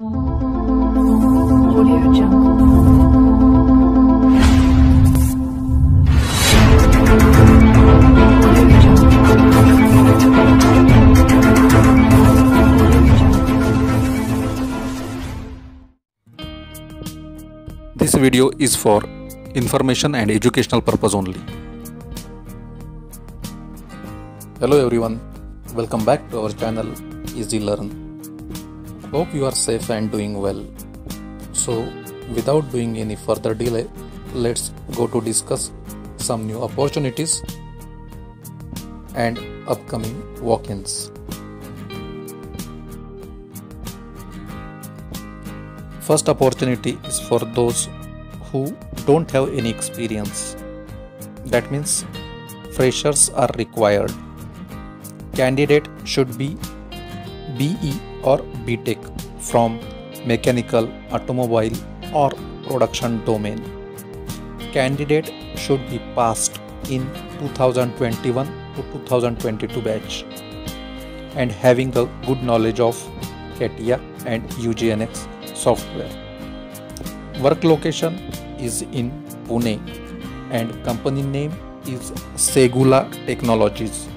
Audio Jungle. This video is for information and educational purpose only. Hello everyone, welcome back to our channel Easy Learn. Hope you are safe and doing well. So without doing any further delay, let's go to discuss some new opportunities and upcoming walk-ins. First opportunity is for those who don't have any experience. That means freshers are required. Candidate should be BE or BTech from mechanical, automobile or production domain. Candidate should be passed in 2021 to 2022 batch and having a good knowledge of CATIA and UGNX software. Work location is in Pune and company name is Segula Technologies.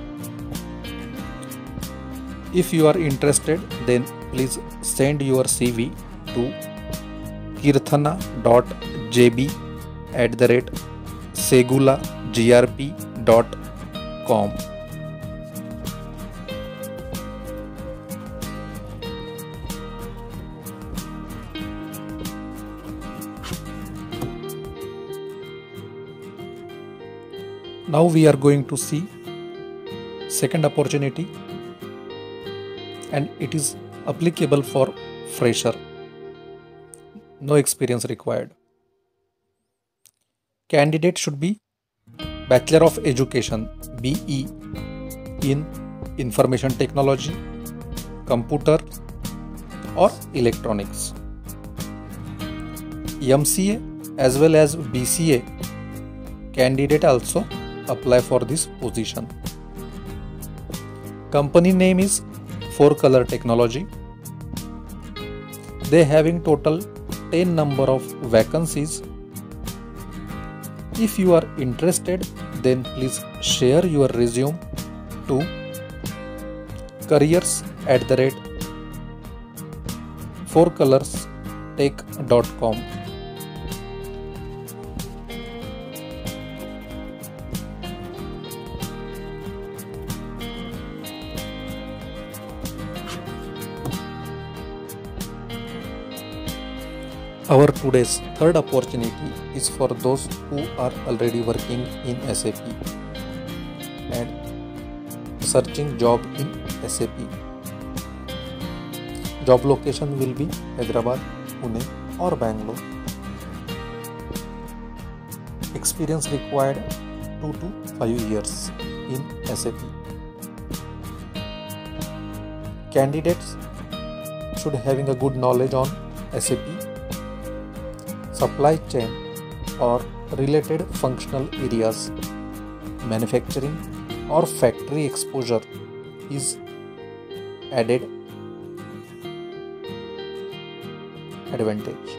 If you are interested, then please send your CV to kirthana.jb@segulagrp.com. Now we are going to see second opportunity, and it is applicable for fresher. No experience required. Candidate should be Bachelor of Education BE in Information Technology, Computer or Electronics. MCA as well as BCA candidate also apply for this position. Company name is 4Color Technology. They having total 10 number of vacancies. If you are interested, then please share your resume to careers@4colorstech.com. Our today's third opportunity is for those who are already working in SAP and searching job in SAP. Job location will be Hyderabad, Pune or Bangalore. Experience required 2 to 5 years in SAP. Candidates should having a good knowledge on SAP, supply chain or related functional areas. Manufacturing or factory exposure is added advantage.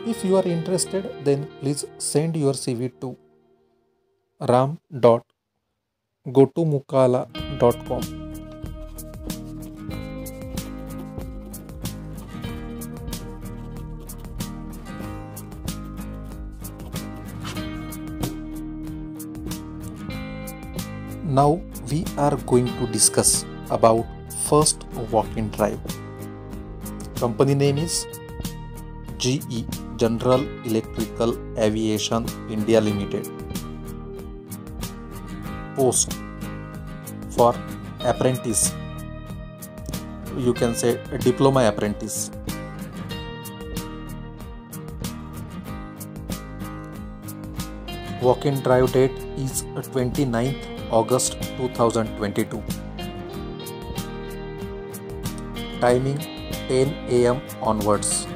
If you are interested, then please send your CV to ram.gotumukala.com. Now we are going to discuss about first walk-in drive. Company name is GE, General Electrical Aviation India Limited. Post for apprentice, you can say a diploma apprentice. Walk-in drive date is 29th August 2022. Timing 10 AM onwards.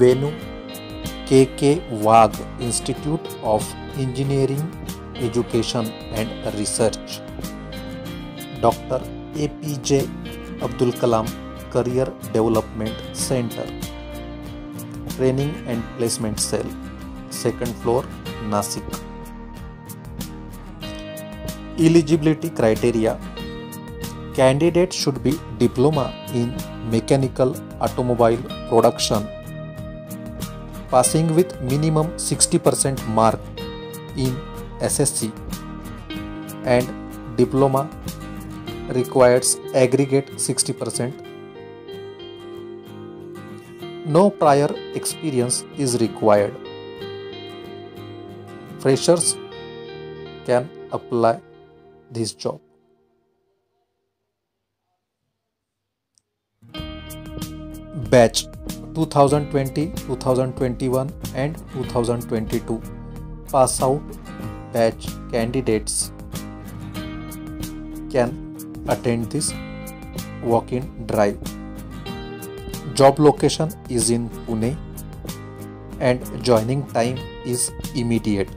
Venue KK Wagh Institute of Engineering, Education and Research. Dr. APJ Abdul Kalam Career Development Center, Training and Placement Cell, 2nd floor, Nasik. Eligibility criteria: candidate should be diploma in mechanical automobile production, passing with minimum 60% mark in SSC, and diploma requires aggregate 60%. No prior experience is required. Freshers can apply this job. Batch 2020, 2021 and 2022 pass out batch candidates can attend this walk-in drive. Job location is in Pune and joining time is immediate.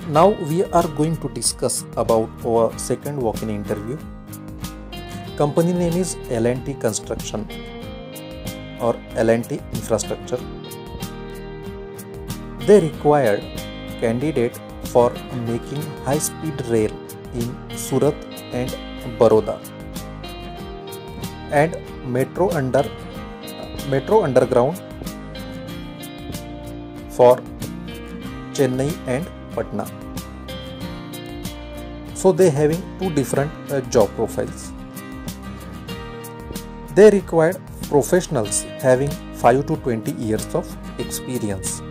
Now we are going to discuss about our second walk-in interview. Company name is L&T Construction or L&T Infrastructure. They required candidate for making high-speed rail in Surat and Baroda and metro underground for Chennai and Patna. So they having two different job profiles. They required professionals having 5 to 20 years of experience.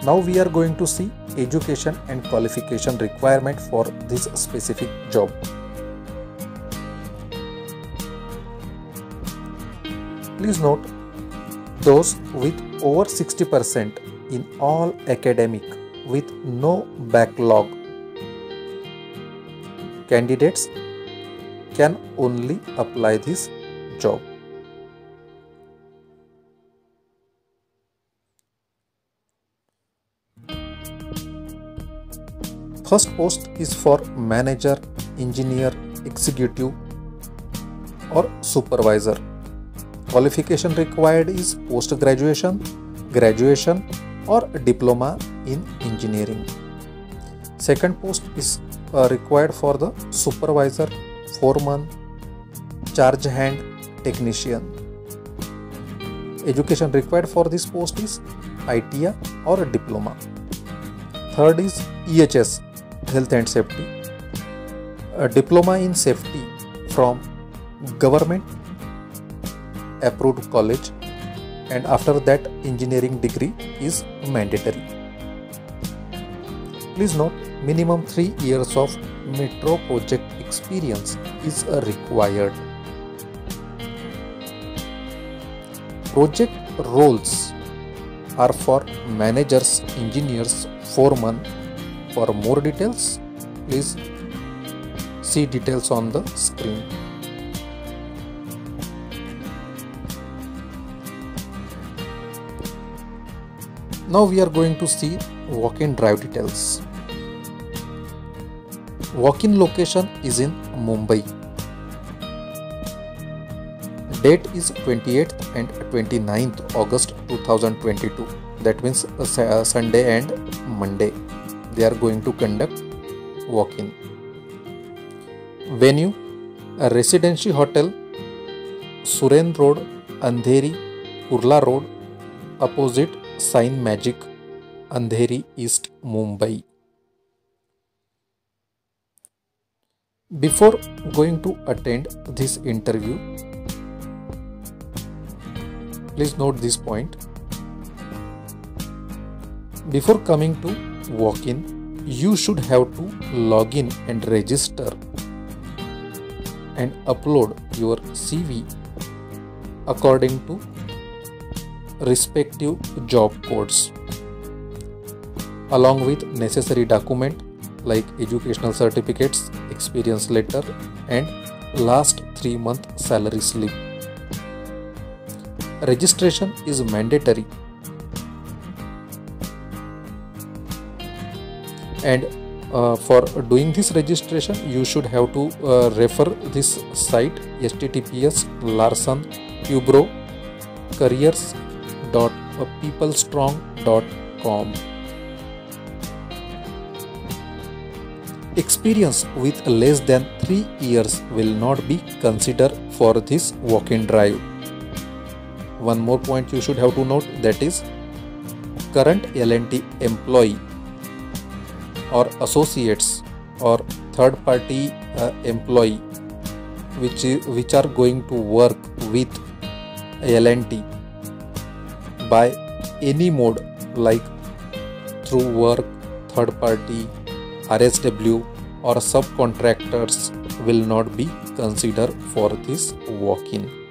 Now we are going to see education and qualification requirement for this specific job. Please note, those with over 60% in all academic with no backlog candidates can only apply this job. First post is for manager, engineer, executive or supervisor. Qualification required is post graduation, graduation or diploma in engineering. Second post is required for the supervisor, foreman, charge hand, technician. Education required for this post is ITIA or a diploma. Third is EHS, health and safety. A diploma in safety from government approved college, and after that engineering degree is mandatory. Please note, minimum 3 years of metro project experience is required. Project roles are for managers, engineers, foreman. For more details, please see details on the screen. Now we are going to see walk-in drive details. Walk-in location is in Mumbai. Date is 28th and 29th August 2022. That means Sunday and Monday. They are going to conduct walk-in. Venue: a Residency Hotel, Suren Road, Andheri, Kurla Road, opposite Sign Magic, Andheri East, Mumbai. Before going to attend this interview, please note this point. Before coming to walk-in, you should have to log in and register and upload your CV according to respective job codes, along with necessary document like educational certificates, experience letter and last 3-month salary slip. Registration is mandatory, and for doing this registration you should have to refer this site https://careers.peoplestrong.com. Experience with less than 3 years will not be considered for this walk-in drive. One more point you should have to note, that is current L&T employee or associates or third party employee which are going to work with L&T by any mode like through work, third party, RSW or subcontractors will not be considered for this walk-in.